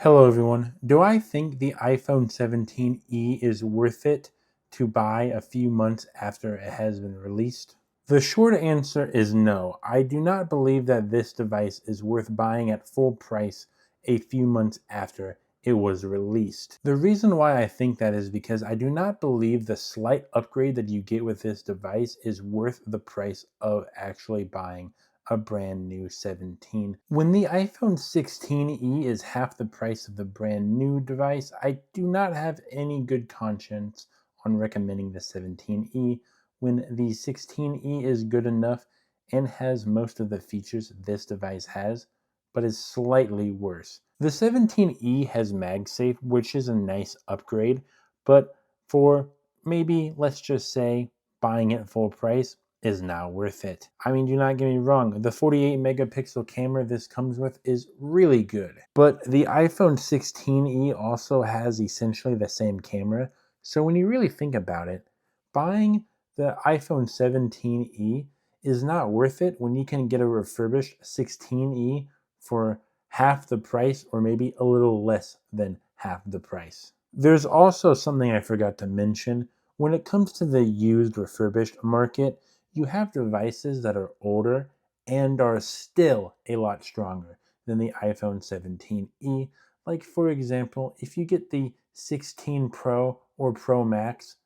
Hello everyone. Do I think the iPhone 17e is worth it to buy a few months after it has been released? The short answer is no. I do not believe that this device is worth buying at full price a few months after it was released. The reason why I think that is because I do not believe the slight upgrade that you get with this device is worth the price of actually buying a brand new 17. When the iPhone 16e is half the price of the brand new device, I do not have any good conscience on recommending the 17e when the 16e is good enough and has most of the features this device has, but is slightly worse. The 17e has MagSafe, which is a nice upgrade, but for maybe, let's just say, buying it full price, is not worth it. I mean, do not get me wrong, the 48 megapixel camera this comes with is really good, but the iPhone 16e also has essentially the same camera. So when you really think about it, buying the iPhone 17e is not worth it when you can get a refurbished 16e for half the price or maybe a little less than half the price. There's also something I forgot to mention. When it comes to the used refurbished market, you have devices that are older and are still a lot stronger than the iPhone 17e. Like, for example, if you get the 16 Pro or Pro Max,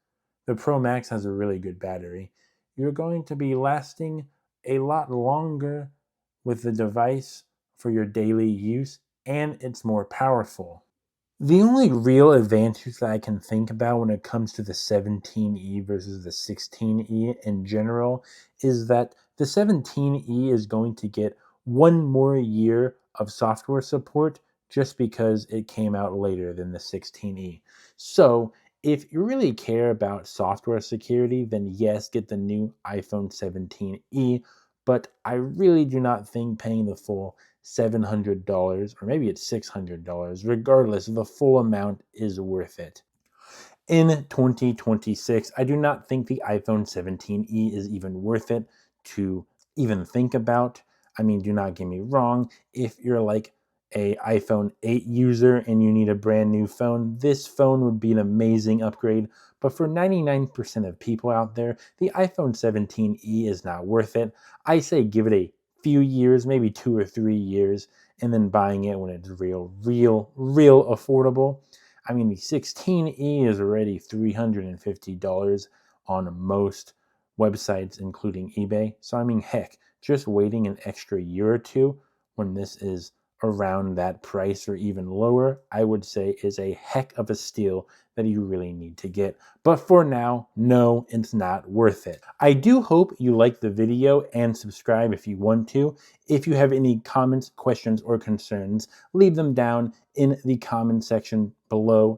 the Pro Max has a really good battery. You're going to be lasting a lot longer with the device for your daily use, and it's more powerful. The only real advantage that I can think about when it comes to the 17e versus the 16e in general is that the 17e is going to get one more year of software support just because it came out later than the 16e. So, if you really care about software security, then yes, get the new iPhone 17e, but I really do not think paying the full $700 or maybe it's $600, regardless, the full amount is worth it. In 2026, I do not think the iPhone 17e is even worth it to even think about. I mean, do not get me wrong, if you're like a iPhone 8 user and you need a brand new phone, this phone would be an amazing upgrade. But for 99% of people out there, the iPhone 17e is not worth it. I say give it a few years, maybe 2 or 3 years, and then buying it when it's real affordable. I mean, the 16e is already $350 on most websites, including eBay. So, I mean, heck, just waiting an extra year or two when this is around that price or even lower, I would say is a heck of a steal that you really need to get. But for now, no, it's not worth it. I do hope you like the video and subscribe if you want to. If you have any comments, questions, or concerns, leave them down in the comment section below.